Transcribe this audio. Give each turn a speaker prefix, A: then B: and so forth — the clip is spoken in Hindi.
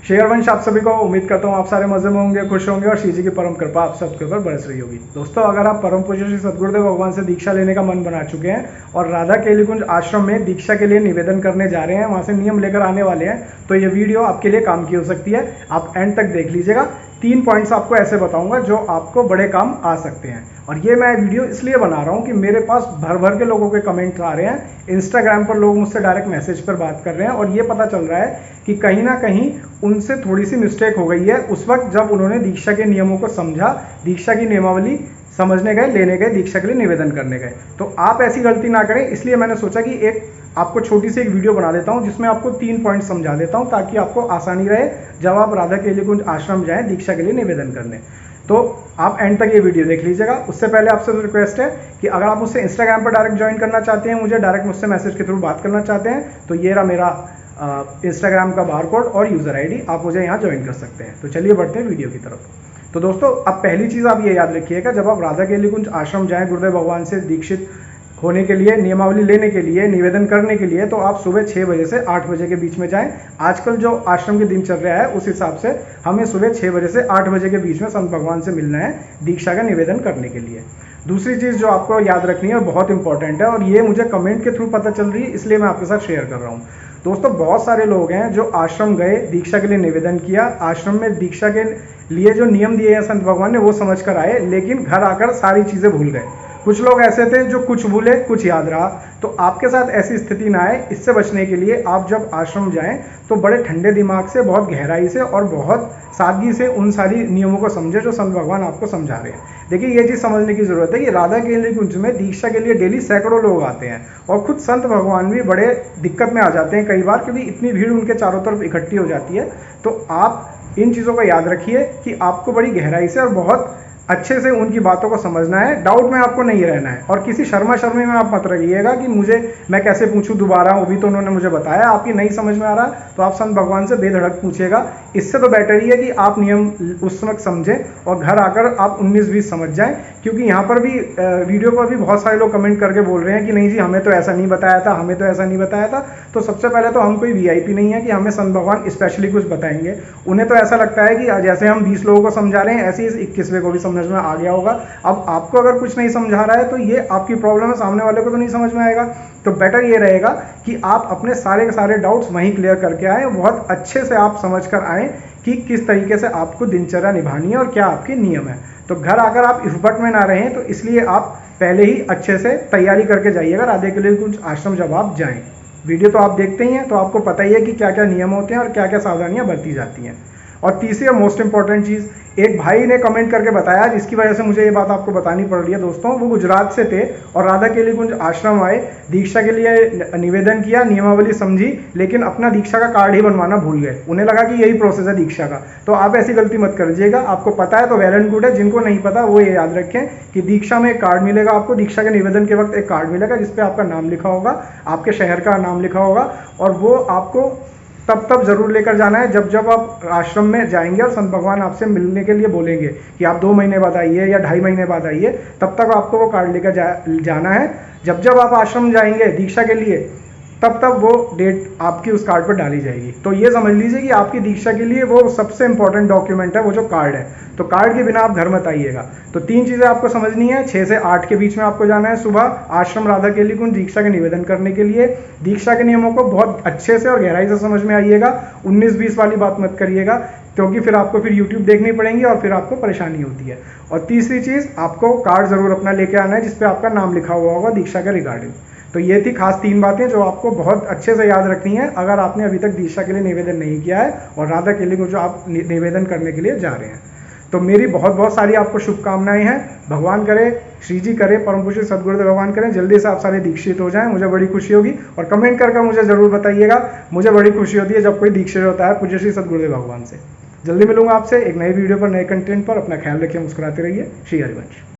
A: श्री हरिवंश आप सभी को उम्मीद करता हूँ आप सारे मजे में होंगे, खुश होंगे और श्री जी की परम कृपा आप सबके ऊपर बरस रही होगी। दोस्तों, अगर आप परम पूज्य श्री सद्गुरुदेव भगवान से दीक्षा लेने का मन बना चुके हैं और राधा केली कुंज आश्रम में दीक्षा के लिए निवेदन करने जा रहे हैं, वहां से नियम लेकर आने वाले हैं, तो ये वीडियो आपके लिए काम की हो सकती है। आप एंड तक देख लीजिएगा। 3 पॉइंट्स आपको ऐसे बताऊंगा जो आपको बड़े काम आ सकते हैं। और ये मैं वीडियो इसलिए बना रहा हूँ कि मेरे पास भर भर के लोगों के कमेंट आ रहे हैं, इंस्टाग्राम पर लोग मुझसे डायरेक्ट मैसेज पर बात कर रहे हैं और ये पता चल रहा है कि कहीं ना कहीं उनसे थोड़ी सी मिस्टेक हो गई है उस वक्त जब उन्होंने दीक्षा के नियमों को समझा, दीक्षा की नियमावली समझने गए, लेने गए, दीक्षा के लिए निवेदन करने गए। तो आप ऐसी गलती ना करें, इसलिए मैंने सोचा कि एक आपको छोटी सी एक वीडियो बना देता हूं जिसमें आपको 3 पॉइंट समझा देता हूं ताकि आपको आसानी रहे जब आप राधा केली कुंज आश्रम जाएं दीक्षा के लिए निवेदन करने। तो आप एंड तक ये वीडियो देख लीजिएगा। उससे पहले आपसे रिक्वेस्ट है कि अगर आप मुझसे इंस्टाग्राम पर डायरेक्ट ज्वाइन करना चाहते हैं, मुझे डायरेक्ट मुझसे मैसेज के थ्रू बात करना चाहते हैं, तो ये रहा मेरा इंस्टाग्राम का बारकोड और यूज़र आईडी, आप मुझे यहाँ ज्वाइन कर सकते हैं। तो चलिए बढ़ते हैं वीडियो की तरफ। तो दोस्तों, अब पहली चीज़ आप ये याद रखिएगा, जब आप राधा केली कुंज आश्रम जाएं गुरुदेव भगवान से दीक्षित होने के लिए, नियमावली लेने के लिए, निवेदन करने के लिए, तो आप सुबह 6 बजे से 8 बजे के बीच में जाएं। आजकल जो आश्रम के दिन चल रहा है उस हिसाब से हमें सुबह 6 बजे से 8 बजे के बीच में संत भगवान से मिलना है दीक्षा का निवेदन करने के लिए। दूसरी चीज़ जो आपको याद रखनी है बहुत इंपॉर्टेंट है और ये मुझे कमेंट के थ्रू पता चल रही है, इसलिए मैं आपके साथ शेयर कर रहा हूँ। दोस्तों, बहुत सारे लोग हैं जो आश्रम गए, दीक्षा के लिए निवेदन किया, आश्रम में दीक्षा के लिए जो नियम दिए हैं संत भगवान ने वो समझ कर आए, लेकिन घर आकर सारी चीज़ें भूल गए। कुछ लोग ऐसे थे जो कुछ भूले कुछ याद रहा। तो आपके साथ ऐसी स्थिति ना आए, इससे बचने के लिए आप जब आश्रम जाएं तो बड़े ठंडे दिमाग से, बहुत गहराई से और बहुत सादगी से उन सारी नियमों को समझे जो संत भगवान आपको समझा रहे हैं। देखिए, ये चीज़ समझने की जरूरत है कि राधा केली कुंज में दीक्षा के लिए डेली सैकड़ों लोग आते हैं और खुद संत भगवान भी बड़े दिक्कत में आ जाते हैं कई बार, क्योंकि इतनी भीड़ उनके चारों तरफ इकट्ठी हो जाती है। तो आप इन चीज़ों को याद रखिए कि आपको बड़ी गहराई से और बहुत अच्छे से उनकी बातों को समझना है, डाउट में आपको नहीं रहना है। और किसी शर्मी में आप मत रहिएगा कि मैं कैसे पूछूं दोबारा, वो भी तो उन्होंने मुझे बताया, आपकी नहीं समझ में आ रहा तो आप संत भगवान से बेधड़क पूछिएगा। इससे तो बेटर ही है कि आप नियम उस वक्त समझें और घर आकर आप 19-20 समझ जाएं। क्योंकि यहाँ पर भी वीडियो पर भी बहुत सारे लोग कमेंट करके बोल रहे हैं कि नहीं जी, हमें तो ऐसा नहीं बताया था, हमें तो ऐसा नहीं बताया था। तो सबसे पहले तो हम कोई VIP नहीं है कि हमें संत भगवान स्पेशली कुछ बताएंगे। उन्हें तो ऐसा लगता है कि जैसे हम 20 लोगों को समझा रहे हैं ऐसे ही 21वें को भी समझ में आ गया होगा। अब आपको अगर कुछ नहीं समझा रहा है तो ये आपकी प्रॉब्लम है, सामने वाले को तो नहीं समझ में आएगा। तो बेटर ये रहेगा कि आप अपने सारे के सारे डाउट्स वहीं क्लियर करके आए, बहुत अच्छे से आप समझ कर आए कि किस तरीके से आपको दिनचर्या निभानी है और क्या आपके नियम है। तो घर आकर आप इफबट में ना रहें, तो इसलिए आप पहले ही अच्छे से तैयारी करके जाइएगा राधा केली कुंज आश्रम जब आप जाएं। वीडियो तो आप देखते ही हैं, तो आपको पता ही है कि क्या क्या नियम होते हैं और क्या क्या सावधानियां बरती जाती हैं। और तीसरी और मोस्ट इंपॉर्टेंट चीज़, एक भाई ने कमेंट करके बताया जिसकी वजह से मुझे ये बात आपको बतानी पड़ रही है। दोस्तों, वो गुजरात से थे और राधा केली कुंज आश्रम आए, दीक्षा के लिए निवेदन किया, नियमावली समझी, लेकिन अपना दीक्षा का कार्ड ही बनवाना भूल गए। उन्हें लगा कि यही प्रोसेस है दीक्षा का। तो आप ऐसी गलती मत करिएगा। आपको पता है तो वेल एंड गुड है, जिनको नहीं पता वो ये याद रखें कि दीक्षा में एक कार्ड मिलेगा आपको, दीक्षा के निवेदन के वक्त एक कार्ड मिलेगा जिसपे आपका नाम लिखा होगा, आपके शहर का नाम लिखा होगा, और वो आपको तब जरूर लेकर जाना है जब आप आश्रम में जाएंगे और संत भगवान आपसे मिलने के लिए बोलेंगे कि आप 2 महीने बाद आइए या 2.5 महीने बाद आइए, तब तक आपको वो कार्ड लेकर जाना है। जब आप आश्रम जाएंगे दीक्षा के लिए तब वो डेट आपकी उस कार्ड पर डाली जाएगी। तो ये समझ लीजिए कि आपकी दीक्षा के लिए वो सबसे इंपॉर्टेंट डॉक्यूमेंट है, वो जो कार्ड है। तो कार्ड के बिना आप घर मत आइएगा। तो 3 चीज़ें आपको समझनी है। 6 से 8 के बीच में आपको जाना है सुबह आश्रम राधा केली कुंज दीक्षा के निवेदन करने के लिए। दीक्षा के नियमों को बहुत अच्छे से और गहराई से समझ में आइएगा। 19-20 वाली बात मत करिएगा, क्योंकि फिर आपको यूट्यूब देखनी पड़ेगी और फिर आपको परेशानी होती है। और तीसरी चीज़, आपको कार्ड ज़रूर अपना लेके आना है जिसपे आपका नाम लिखा हुआ होगा दीक्षा के रिगार्डिंग। तो ये थी खास 3 बातें जो आपको बहुत अच्छे से याद रखनी है अगर आपने अभी तक दीक्षा के लिए निवेदन नहीं किया है और राधा केली कुंज जो आप निवेदन करने के लिए जा रहे हैं। तो मेरी बहुत बहुत सारी आपको शुभकामनाएं हैं। भगवान करे, श्री जी करे, परम पूज्य सद्गुरुदेव भगवान करें जल्दी से आप सारे दीक्षित हो जाएं, मुझे बड़ी खुशी होगी। और कमेंट कर मुझे ज़रूर बताइएगा, मुझे बड़ी खुशी होती है जब कोई दीक्षित होता है पूज्य श्री सद्गुरुदेव भगवान से। जल्दी मिलूंगा आपसे एक नई वीडियो पर, नए कंटेंट पर। अपना ख्याल रखिए, मुस्कुराते रहिए। श्री हरिवंश।